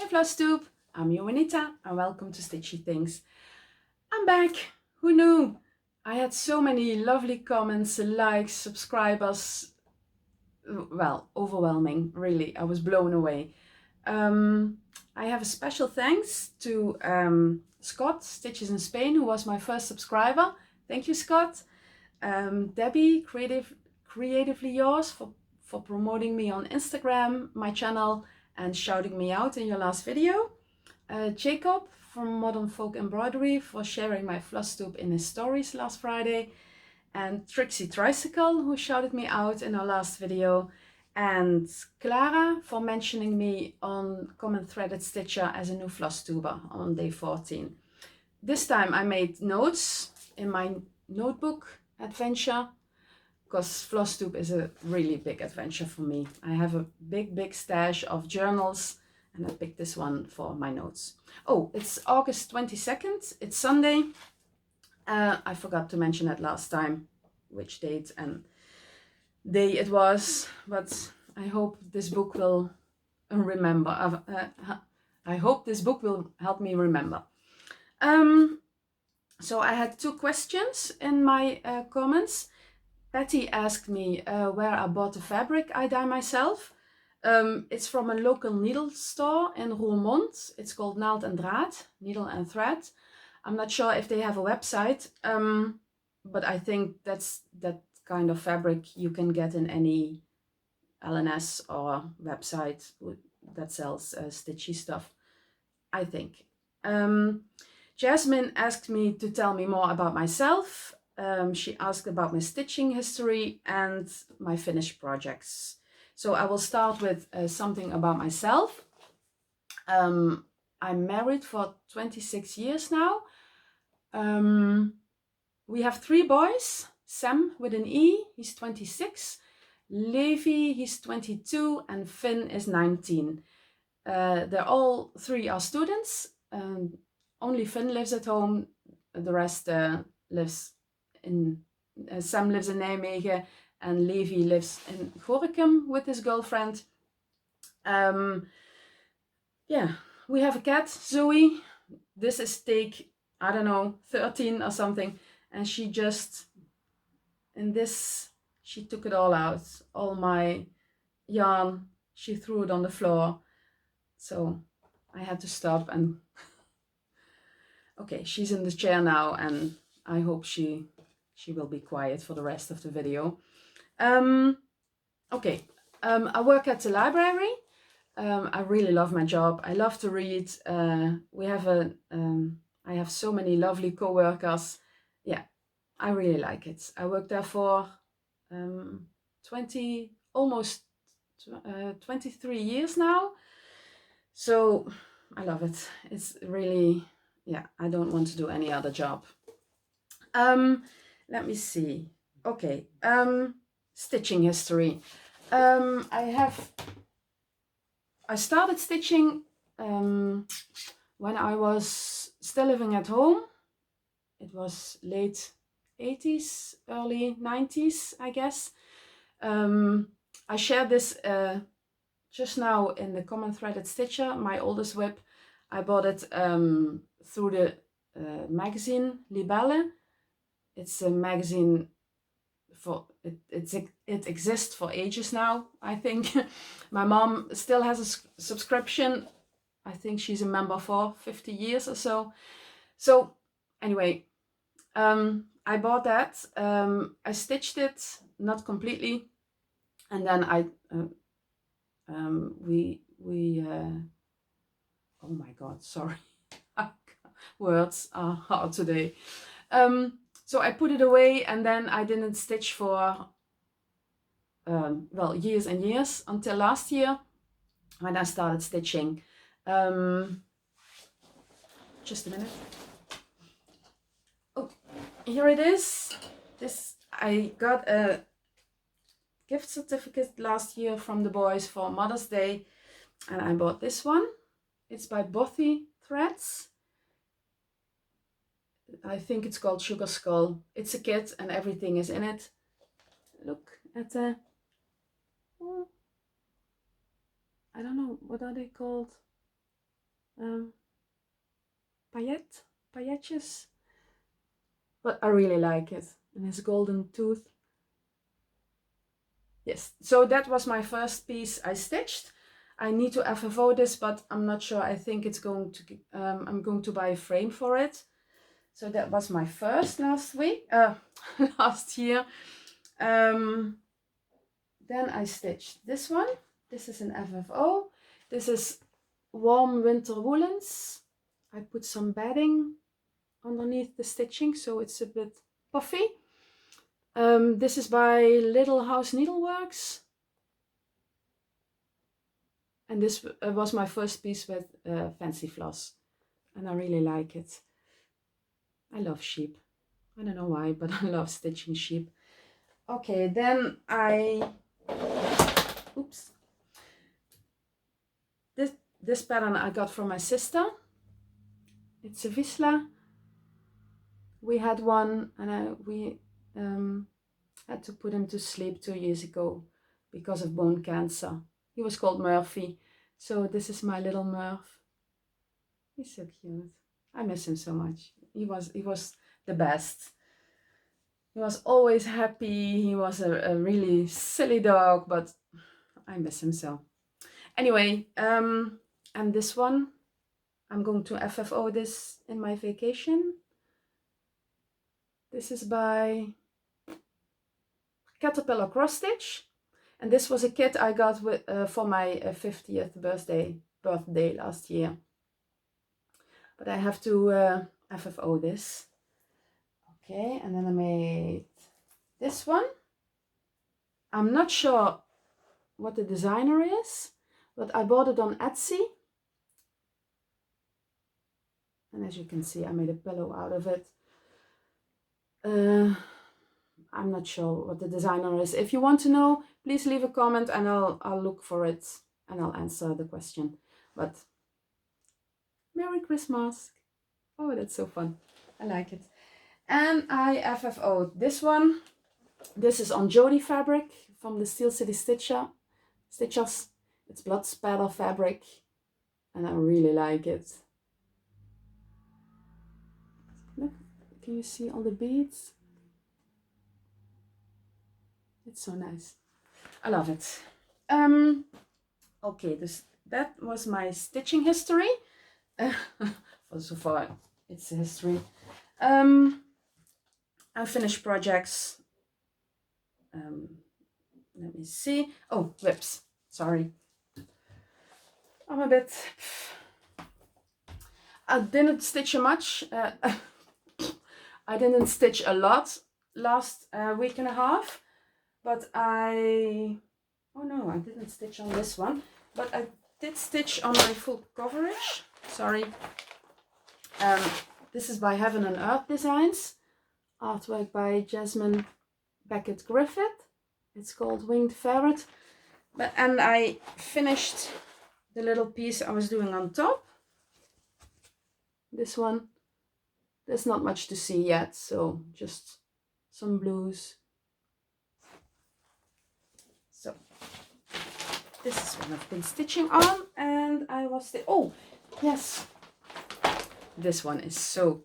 Hey Flosstube, I'm Joanita and welcome to Stitchy Things. I'm back. Who knew? I had so many lovely comments, likes, subscribers. Well, overwhelming, really. I was blown away. I have a special thanks to Scott, Stitches in Spain, who was my first subscriber. Thank you, Scott. Debbie, Creatively Yours, for promoting me on Instagram, my channel, and shouting me out in your last video. Jacob from Modern Folk Embroidery for sharing my Flosstube in his stories last Friday. And Trixie Tricycle, who shouted me out in her last video. And Clara for mentioning me on Common Threaded Stitcher as a new Flosstuber on day 14. This time I made notes in my notebook adventure, because Flosstube is a really big adventure for me. I have a big stash of journals and I picked this one for my notes. Oh, it's August 22nd, it's Sunday. I forgot to mention it last time, which date and day it was, but I hope this book will remember. I hope this book will help me remember. So I had two questions in my comments. Patty asked me where I bought the fabric I dye myself. It's from a local needle store in Roermond. It's called Naald en Draad, Needle and Thread. I'm not sure if they have a website, but I think that's that kind of fabric you can get in any LNS or website that sells stitchy stuff, I think. Jasmine asked me to tell me more about myself. She asked about my stitching history and my finished projects. So I will start with something about myself. I'm married for 26 years now. We have 3 boys. Sam with an E, he's 26. Levi, he's 22, and Finn is 19. They're all 3 are students. Only Finn lives at home. The rest lives in, Sam lives in Nijmegen and Levi lives in Gorinchem with his girlfriend. Yeah, we have a cat, Zoe. This is take, I don't know, 13 or something. And she just, she took it all out. All my yarn, she threw it on the floor. So I had to stop and okay, she's in the chair now and I hope she will be quiet for the rest of the video. Okay, I work at the library. I really love my job. I love to read. I have so many lovely co-workers. Yeah, I really like it. I work there for almost 23 years now. So I love it. It's really, yeah, I don't want to do any other job. Let me see. Okay, stitching history. I started stitching when I was still living at home. It was late 80s, early 90s, I guess. I shared this just now in the Common Threaded Stitcher, my oldest whip. I bought it through the magazine Libelle. It's a magazine for it exists for ages now, I think. My mom still has a subscription. I think she's a member for 50 years or so. So anyway, I bought that. I stitched it, not completely, and then oh my god, sorry. Words are hard today. So I put it away and then I didn't stitch for well, years and years until last year when I started stitching. Just a minute. Oh, here it is. I got a gift certificate last year from the boys for Mother's Day and I bought this one. It's by Bathory Threads. I think it's called Sugar Skull. It's a kit and everything is in it. Look at the, I don't know, what are they called? pailletjes, but I really like it. And his golden tooth. Yes, so that was my first piece I stitched. I need to FFO this, but I'm not sure. I think it's going to, I'm going to buy a frame for it. So that was my first last week, last year. Then I stitched this one. This is an FFO. This is warm winter woolens. I put some bedding underneath the stitching, so it's a bit puffy. This is by Little House Needleworks. And this was my first piece with fancy floss. And I really like it. I love sheep. I don't know why, but I love stitching sheep. Okay, then oops. This pattern I got from my sister. It's a Vizsla. We had one, and we had to put him to sleep 2 years ago because of bone cancer. He was called Murphy. So this is my little Murph. He's so cute. I miss him so much. He was the best. He was always happy. He was a really silly dog, but I miss him so. Anyway, and this one, I'm going to FFO this in my vacation. This is by Caterpillar Cross Stitch. And this was a kit I got with, for my 50th birthday last year. But I have to FFO this. Okay, and then I made this one. I'm not sure what the designer is, but I bought it on Etsy. And as you can see, I made a pillow out of it. I'm not sure what the designer is. If you want to know, please leave a comment and I'll look for it and I'll answer the question. But Merry Christmas. Oh, that's so fun. I like it. And I FFO'd this one. This is on Jody fabric from the Steel City Stitchers. It's blood spatter fabric and I really like it. Look, can you see all the beads? It's so nice. I love it. Okay, that was my stitching history. So far, it's a history. Unfinished projects. Let me see. Oh, whips. Sorry. I'm a bit... I didn't stitch much. I didn't stitch a lot last week and a half. But oh no, I didn't stitch on this one. But I did stitch on my full coverage. Sorry. This is by Heaven and Earth Designs. Artwork by Jasmine Beckett Griffith. It's called Winged Ferret. And I finished the little piece I was doing on top. This one. There's not much to see yet, so just some blues. So this is what I've been stitching on, and I was oh yes, this one is so.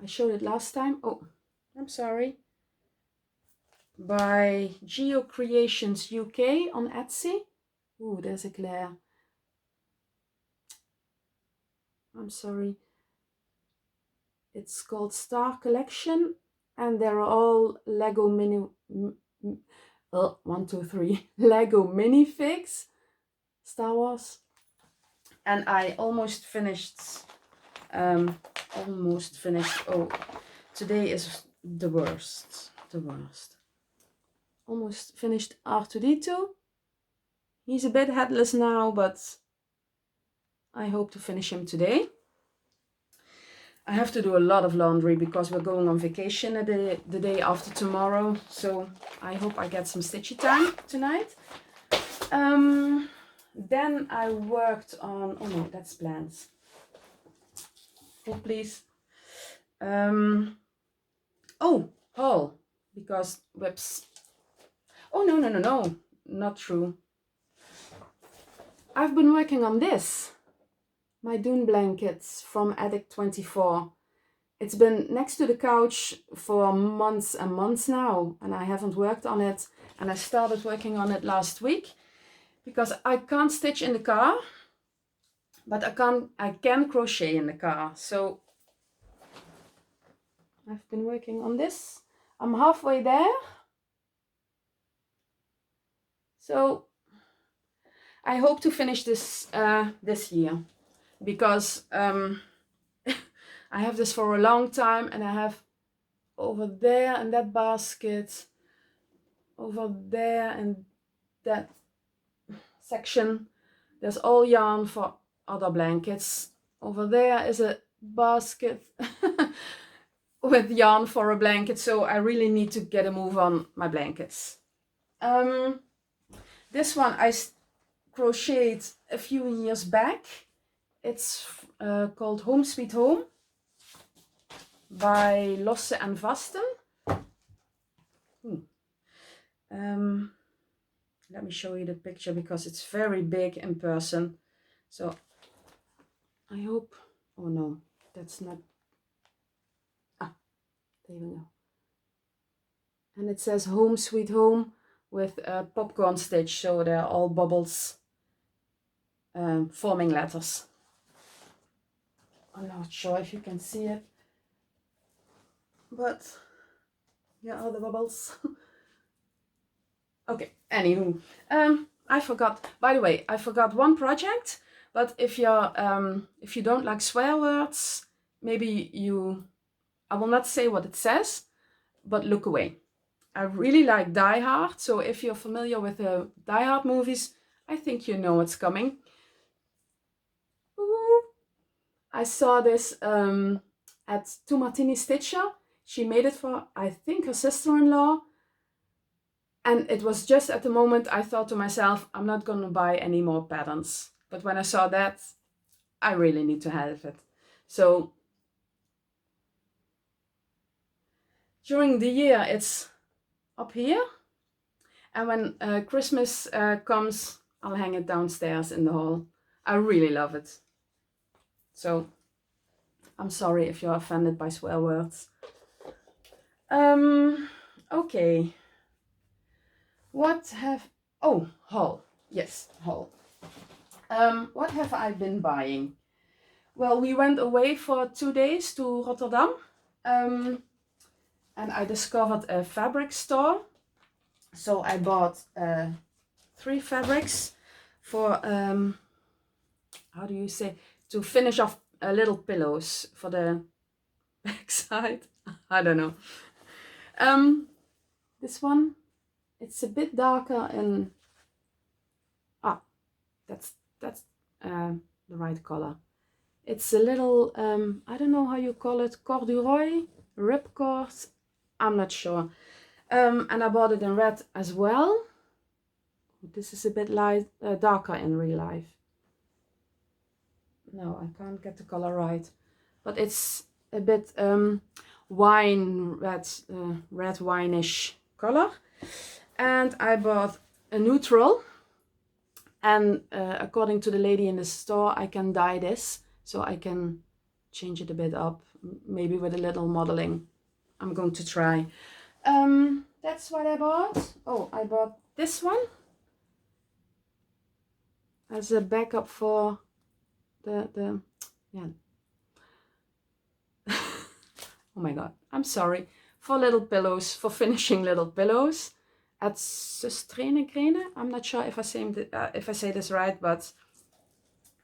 I showed it last time. Oh, I'm sorry. By Geo Creations UK on Etsy. Ooh, there's a glare. I'm sorry. It's called Star Collection, and they're all Lego mini. 1, 2, 3 Lego minifigs, Star Wars, and I almost finished. Oh, today is the worst. Almost finished R2D2. He's a bit headless now, but I hope to finish him today. I have to do a lot of laundry because we're going on vacation the day after tomorrow. So I hope I get some stitchy time tonight. Then I worked on, oh no, that's plants. Oh, please. Oh, haul, because whips. Oh, no, not true. I've been working on this, my dune blankets from Attic 24. It's been next to the couch for months and months now, and I haven't worked on it. And I started working on it last week because I can't stitch in the car, but I can crochet in the car. So I've been working on this. I'm halfway there. So I hope to finish this this year, because I have this for a long time, and I have over there in that basket, over there in that section, there's all yarn for other blankets. Over there is a basket with yarn for a blanket, so I really need to get a move on my blankets. This one I crocheted a few years back. It's called Home Sweet Home by Losse and Vasten. Let me show you the picture because it's very big in person. So I hope, oh no, that's not, there we go. And it says Home Sweet Home with a popcorn stitch, so they're all bubbles forming letters. I'm not sure if you can see it, but here are the bubbles. Okay, anywho, I forgot, by the way, I forgot one project, but if you don't like swear words, maybe I will not say what it says, but look away. I really like Die Hard, so if you're familiar with the Die Hard movies, I think you know what's coming. Ooh. I saw this at Two Martini Stitcher. She made it for, I think, her sister-in-law. And it was just at the moment I thought to myself, I'm not going to buy any more patterns. But when I saw that, I really need to have it. So during the year, it's up here. And when Christmas comes, I'll hang it downstairs in the hall. I really love it. So I'm sorry if you're offended by swear words. Okay. What have, oh, haul. Yes, haul. What have I been buying? Well, we went away for 2 days to Rotterdam. And I discovered a fabric store. So I bought 3 fabrics for, how do you say, to finish off little pillows for the backside. I don't know. This one, it's a bit darker in, that's the right color. It's a little, I don't know how you call it, corduroy, ripcord, I'm not sure. And I bought it in red as well. This is a bit light, darker in real life. No, I can't get the color right, but it's a bit wine red, red wineish color. And I bought a neutral, and according to the lady in the store, I can dye this, so I can change it a bit up, maybe with a little modeling. I'm going to try. That's what I bought. Oh, I bought this one as a backup for the yeah. Oh my god, I'm sorry. For little pillows, for finishing little pillows at Sustrene Grene. I'm not sure if I say this right, but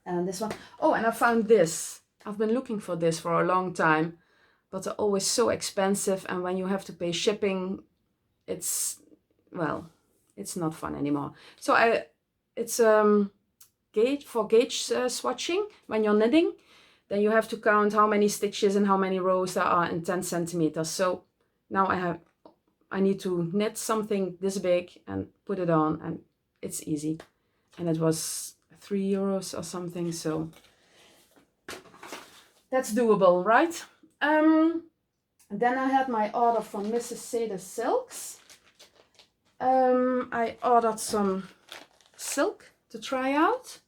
this one. Oh, and I found this. I've been looking for this for a long time, but they're always so expensive, and when you have to pay shipping, it's, well, it's not fun anymore. So it's gauge for gauge swatching. When you're knitting, then you have to count how many stitches and how many rows there are in 10 centimeters. So now I need to knit something this big and put it on, and it's easy. And it was €3 or something, so that's doable, right? Then I had my order from Mrs. Seda Silks. I ordered some silk to try out.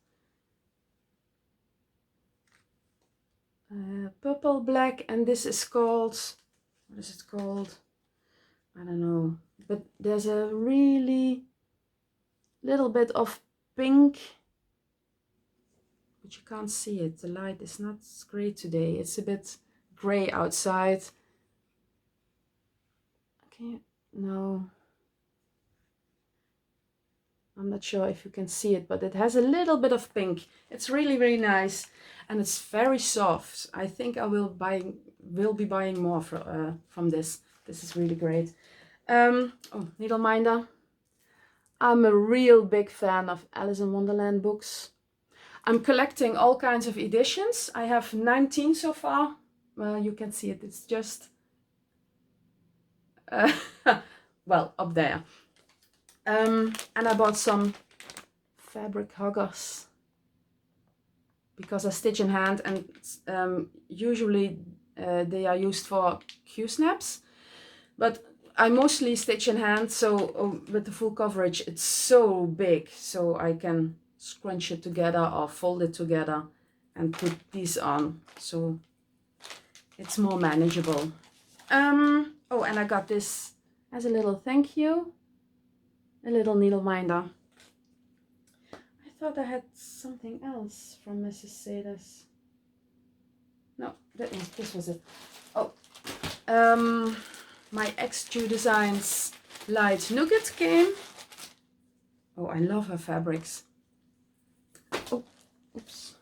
purple black, and this is called, what is it called? I don't know, but there's a really little bit of pink, but you can't see it. The light is not great today. It's a bit gray outside. Okay, no, I'm not sure if you can see it, but it has a little bit of pink. It's really, really nice, and it's very soft. I think I will be buying more from this. This is really great. Oh, needle minder. I'm a real big fan of Alice in Wonderland books. I'm collecting all kinds of editions. I have 19 so far. Well, you can see it. It's just well, up there. And I bought some fabric huggers because I stitch in hand, and usually they are used for Q-snaps, but I mostly stitch in hand, so with the full coverage it's so big, so I can scrunch it together or fold it together and put these on, so it's more manageable. Oh, and I got this as a little thank you, a little needle minder. I thought I had something else from Mrs. Saders. No, this was it. Oh, my XQ Designs light nugget came. Oh, I love her fabrics. Oh, oops.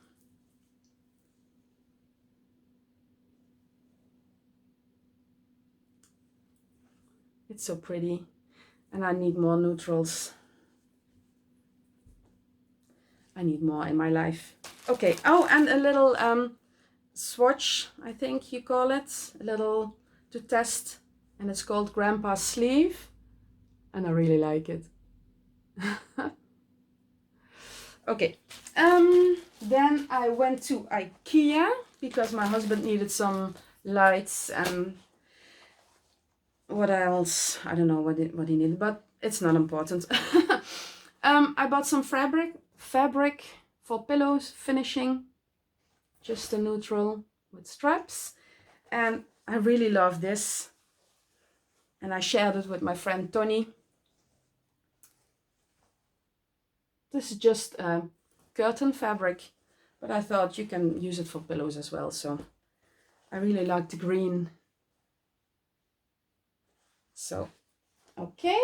It's so pretty, and I need more neutrals. I need more in my life. Okay, oh, and a little swatch, I think you call it, a little to test, and it's called Grandpa's Sleeve, and I really like it. Okay, then I went to IKEA because my husband needed some lights and what else, I don't know what he needed, but it's not important. I bought some fabric for pillows finishing, just a neutral with straps, and I really love this, and I shared it with my friend Tony. This is just curtain fabric, but I thought you can use it for pillows as well, so I really like the green. So okay,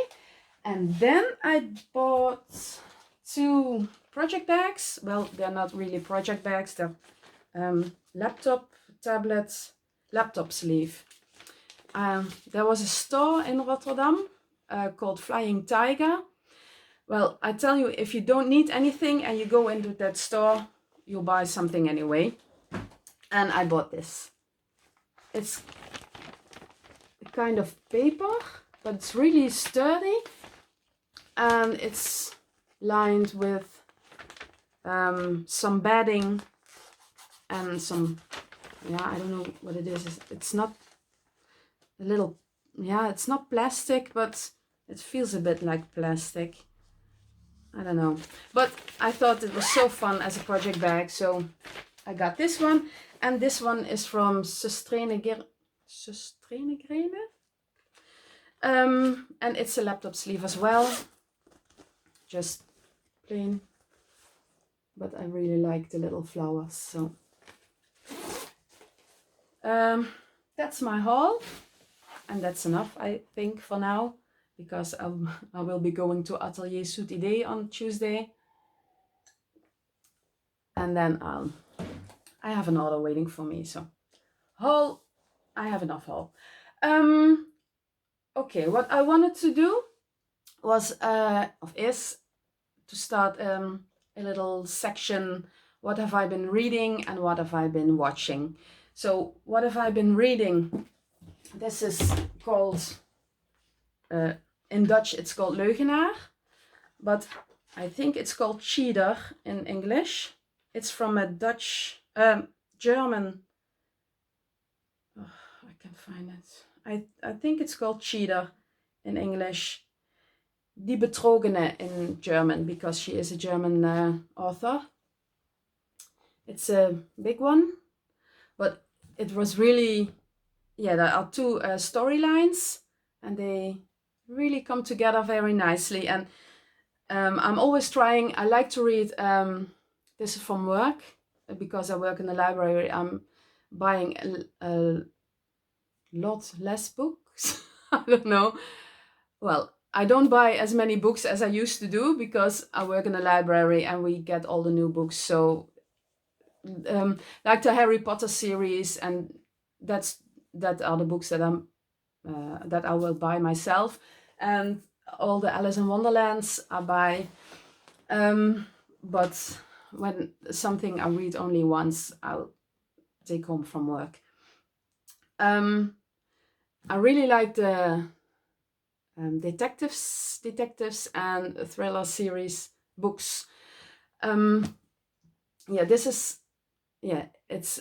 and then I bought 2 project bags. Well, they're not really project bags, they're laptop, tablets, laptop sleeve. There was a store in Rotterdam called Flying Tiger. Well, I tell you, if you don't need anything and you go into that store, you'll buy something anyway. And I bought this. It's a kind of paper, but it's really sturdy, and it's lined with some bedding and some, yeah, I don't know what it is. It's not a little, yeah, it's not plastic, but it feels a bit like plastic. I don't know, but I thought it was so fun as a project bag, so I got this one, and this one is from Sustainable. And it's a laptop sleeve as well, just plain, but I really like the little flowers, so that's my haul, and that's enough, I think, for now, because I will be going to Atelier Soute Idee on Tuesday, and then I have an order waiting for me, so haul, I have enough haul. Okay, what I wanted to do is to start a little section, what have I been reading and what have I been watching. So what have I been reading? This is called, in Dutch it's called leugenaar, but I think it's called cheater in English. It's from a Dutch, German, oh, I can't find it. I think it's called cheater in English. Die Betrogene in German, because she is a German author. It's a big one, but it was really, yeah, there are two storylines, and they really come together very nicely. And I'm always trying, I like to read, this is from work, because I work in the library. I'm buying a lot less books. I don't know. Well, I don't buy as many books as I used to do because I work in a library and we get all the new books. So, like the Harry Potter series, and that are the books that that I will buy myself, and all the Alice in Wonderlands I buy. But when something I read only once, I'll take home from work. I really like the detectives and thriller series books. Yeah, this is, yeah, it's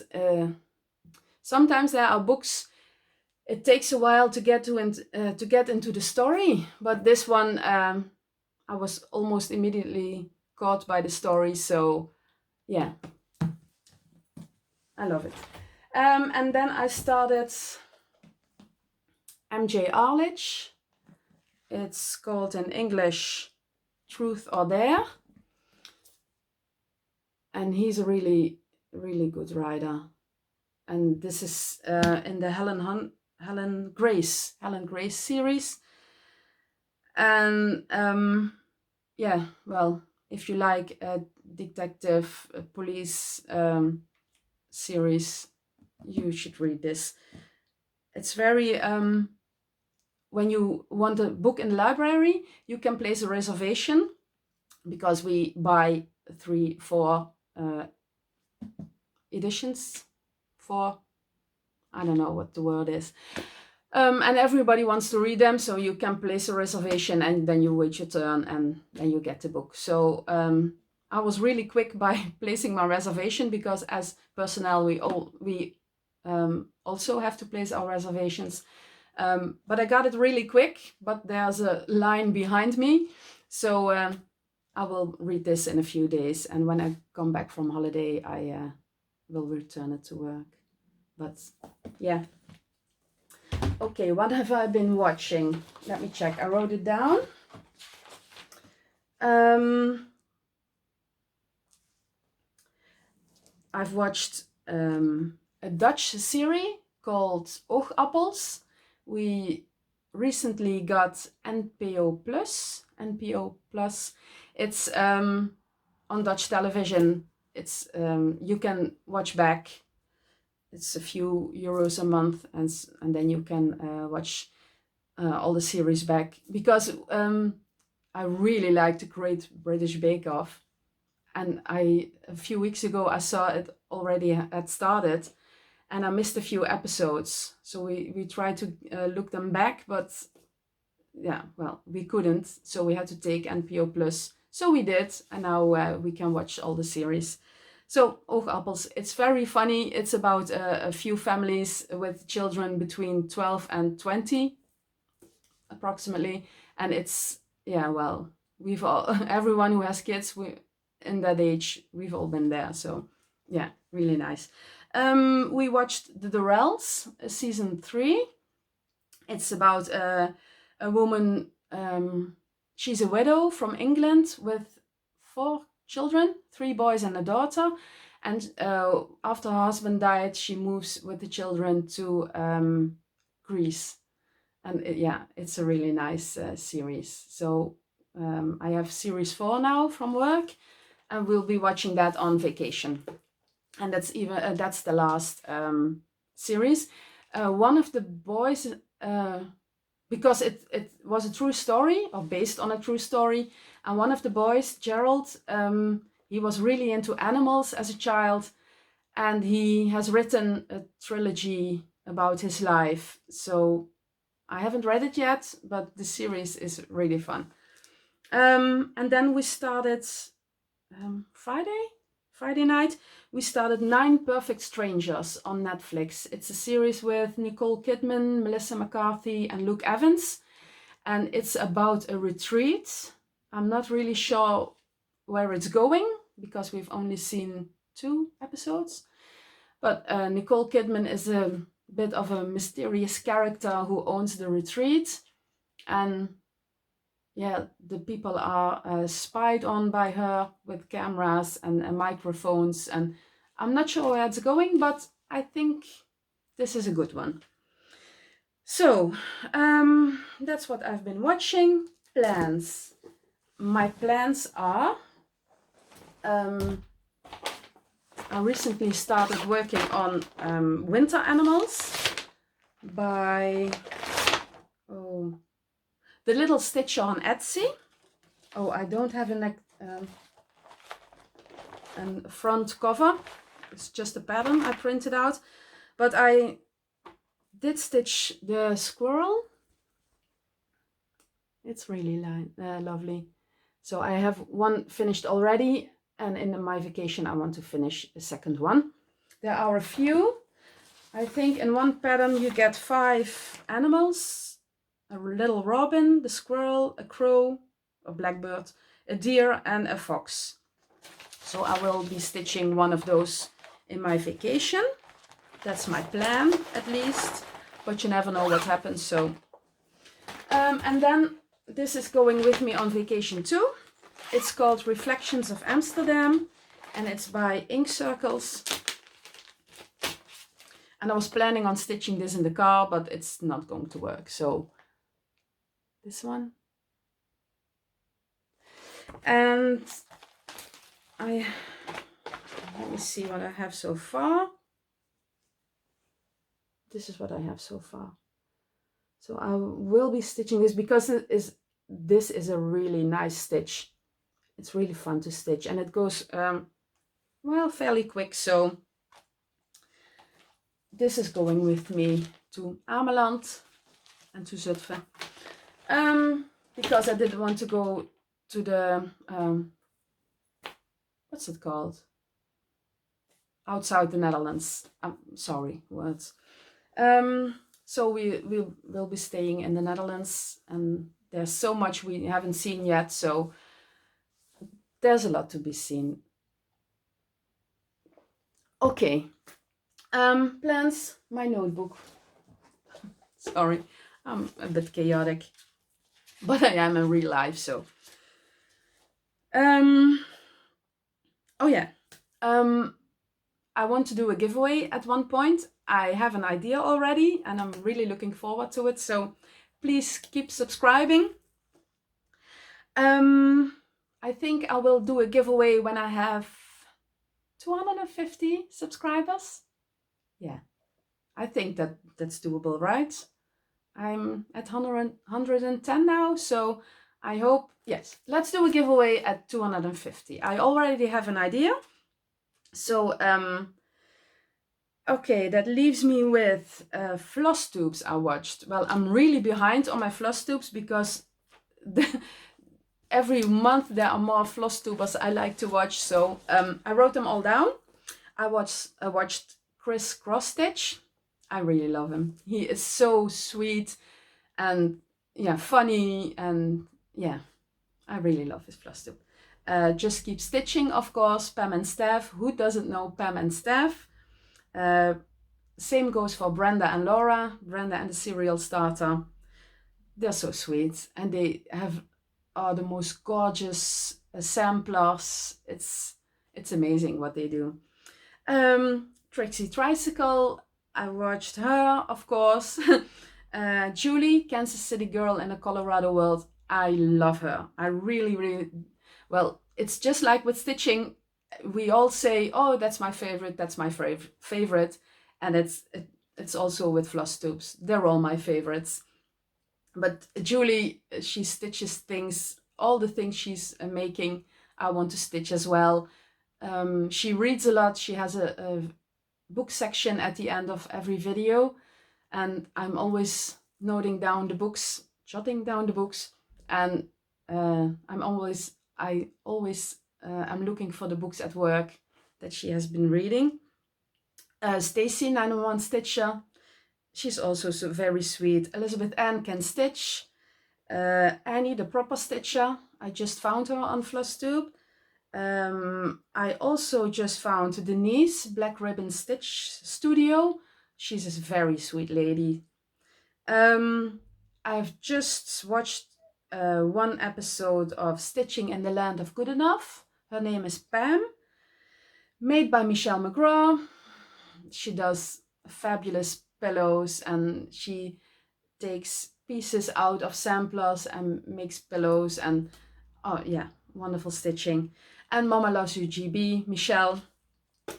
sometimes there are books, it takes a while to get to get into the story, but this one, I was almost immediately caught by the story. So yeah, I love it. And then I started MJ Arledge. It's called in English Truth or Dare. And he's a really, really good writer. And this is in the Helen Grace series. And yeah, well, if you like a detective police series, you should read this. It's very, when you want a book in the library, you can place a reservation, because we buy 3-4 editions for, I don't know what the word is. And everybody wants to read them, so you can place a reservation and then you wait your turn and then you get the book. So I was really quick by placing my reservation, because as personnel we also have to place our reservations. But I got it really quick, but there's a line behind me. So I will read this in a few days, and when I come back from holiday, I will return it to work. But yeah. Okay, what have I been watching? Let me check. I wrote it down. I've watched a Dutch series called Oogappels. We recently got NPO Plus. It's on Dutch television. It's you can watch back. It's a few euros a month, and then you can watch all the series back, because I really like the Great British Bake Off, and a few weeks ago I saw it already had started, and I missed a few episodes, so we tried to look them back, but yeah, well, we couldn't, so we had to take NPO Plus. So we did, and now we can watch all the series. So Oogappels, it's very funny. It's about a few families with children between 12 and 20, approximately. And it's, yeah, well, we've all, everyone who has kids in that age, we've all been there. So yeah, really nice. We watched The Durrells, season 3. It's about a woman, she's a widow from England with 4 children, 3 boys and a daughter. And after her husband died, she moves with the children to Greece. And yeah, it's a really nice series. So I have series 4 now from work, and we'll be watching that on vacation. And that's that's the last series. One of the boys, because it was a true story, or based on a true story, and one of the boys, Gerald, he was really into animals as a child, and he has written a trilogy about his life. So I haven't read it yet, but the series is really fun. And then we started Friday night, we started 9 Perfect Strangers on Netflix. It's a series with Nicole Kidman, Melissa McCarthy, and Luke Evans. And it's about a retreat. I'm not really sure where it's going, because we've only seen 2 episodes. But Nicole Kidman is a bit of a mysterious character who owns the retreat, and yeah, the people are spied on by her with cameras and microphones, and I'm not sure where it's going, but I think this is a good one. So that's what I've been watching. Plans. My plans are, I recently started working on winter animals by the little stitcher on Etsy. Oh, I don't have a front cover. It's just a pattern I printed out. But I did stitch the squirrel. It's really lovely. So I have one finished already, and in my vacation I want to finish the second one. There are a few. I think in one pattern you get 5 animals: a little robin, the squirrel, a crow, a blackbird, a deer, and a fox. So I will be stitching one of those in my vacation. That's my plan, at least, but you never know what happens. So and then this is going with me on vacation too. It's called Reflections of Amsterdam, and it's by Ink Circles. And I was planning on stitching this in the car, but it's not going to work. So this one. And let me see what I have so far. This is what I have so far. So I will be stitching this because this is a really nice stitch. It's really fun to stitch, and it goes well, fairly quick. So this is going with me to Ameland and to Zutphen, because I didn't want to go to the what's it called, outside the Netherlands. I'm sorry, words. So we will be staying in the Netherlands, and there's so much we haven't seen yet, so there's a lot to be seen. Okay, plans, my notebook. Sorry, I'm a bit chaotic, but I am in real life, so. Oh yeah, I want to do a giveaway at one point. I have an idea already, and I'm really looking forward to it, so please keep subscribing. I think I will do a giveaway when I have 250 subscribers. Yeah, I think that's doable, right? I'm at 110 now, so I hope, yes, let's do a giveaway at 250. I already have an idea. So, okay, that leaves me with floss tubes I watched. Well, I'm really behind on my floss tubes because every month there are more floss tubers I like to watch. So I wrote them all down. I watched Chris Cross Stitch. I really love him. He is so sweet and yeah, funny, and yeah, I really love his floss tube. Just Keep Stitching, of course, Pam and Steph. Who doesn't know Pam and Steph? Same goes for Brenda and Laura. Brenda and the Cereal Starter. They're so sweet, and they have the most gorgeous samplers. It's amazing what they do. Trixie Tricycle, I watched her, of course. Julie, Kansas City Girl in a Colorado World. I love her. I really, well, it's just like with stitching. We all say, oh, that's my favorite, that's my favorite. And it's also with floss tubes. They're all my favorites. But Julie, she stitches things, all the things she's making, I want to stitch as well. She reads a lot. She has a book section at the end of every video, and I'm always noting down the books, jotting down the books, and I'm always looking for the books at work that she has been reading. Stacy 901 Stitcher, she's also so very sweet. Elizabeth Ann can stitch. Annie the Proper Stitcher, I just found her on Flosstube. I also just found Denise, Black Ribbon Stitch Studio. She's a very sweet lady. I've just watched one episode of Stitching in the Land of Good Enough. Her name is Pam, made by Michelle McGraw. She does fabulous pillows, and she takes pieces out of samplers and makes pillows, and oh yeah, wonderful stitching. And Mama Loves You GB, Michelle.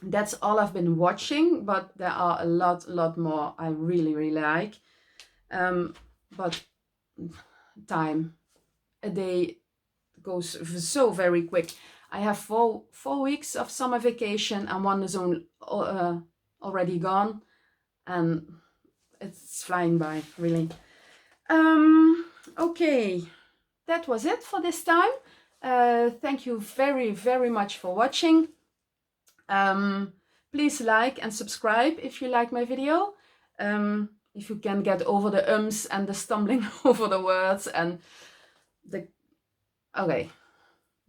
That's all I've been watching, but there are a lot more I really like. But time, a day goes so very quick. I have four weeks of summer vacation, and one is already gone, and it's flying by, really. Okay, that was it for this time. Thank you very much for watching. Please like and subscribe if you like my video. If you can get over the ums and the stumbling over the words and the... Okay,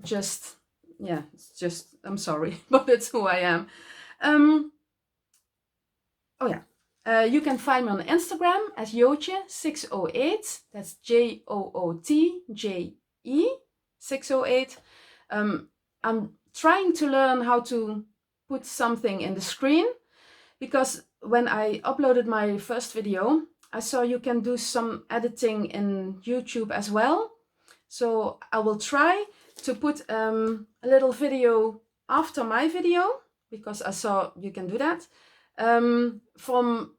just... Yeah, it's just... I'm sorry, but it's who I am. Oh yeah, you can find me on Instagram as Jootje608. That's JOOTJE 608. I'm trying to learn how to put something in the screen, because when I uploaded my first video, I saw you can do some editing in YouTube as well. So I will try to put a little video after my video, because I saw you can do that, from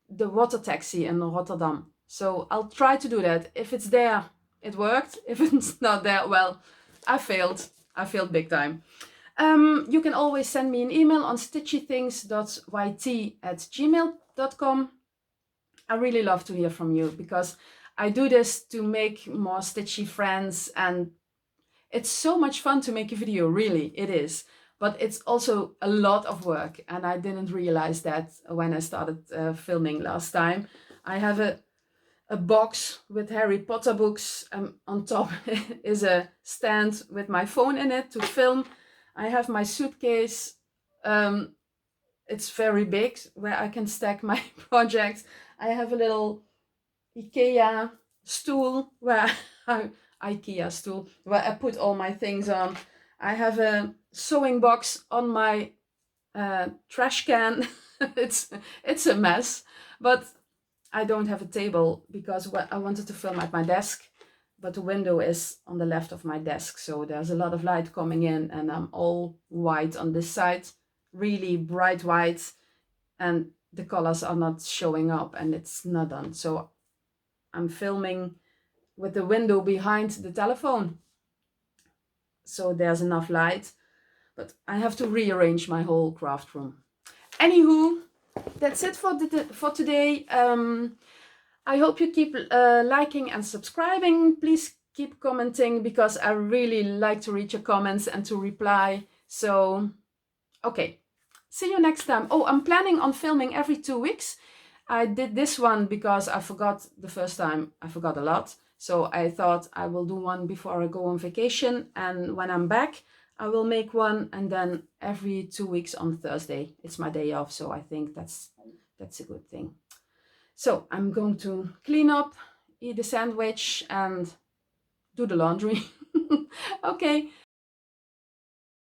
the water taxi in Rotterdam. So I'll try to do that. If it's there, it worked. If it's not there, well, I failed. I failed big time. You can always send me an email on stitchythings.yt@gmail.com. I really love to hear from you, because I do this to make more stitchy friends, and it's so much fun to make a video, really, it is. But it's also a lot of work, and I didn't realize that when I started filming last time. I have a box with Harry Potter books. On top is a stand with my phone in it to film. I have my suitcase. It's very big, where I can stack my projects. I have a little IKEA stool where IKEA stool where I put all my things on. I have a sewing box on my trash can. it's a mess, but I don't have a table because I wanted to film at my desk, but the window is on the left of my desk, so there's a lot of light coming in, and I'm all white on this side, really bright white, and the colors are not showing up, and it's not done. So I'm filming with the window behind the telephone, so there's enough light, but I have to rearrange my whole craft room. Anywho, that's it for today. I hope you keep liking and subscribing. Please keep commenting, because I really like to read your comments and to reply. So, okay, see you next time. Oh, I'm planning on filming every 2 weeks. I did this one because I forgot the first time. I forgot a lot. So I thought I will do one before I go on vacation. And when I'm back, I will make one. And then every 2 weeks on Thursday. It's my day off. So I think that's a good thing. So I'm going to clean up, eat a sandwich, and do the laundry. Okay,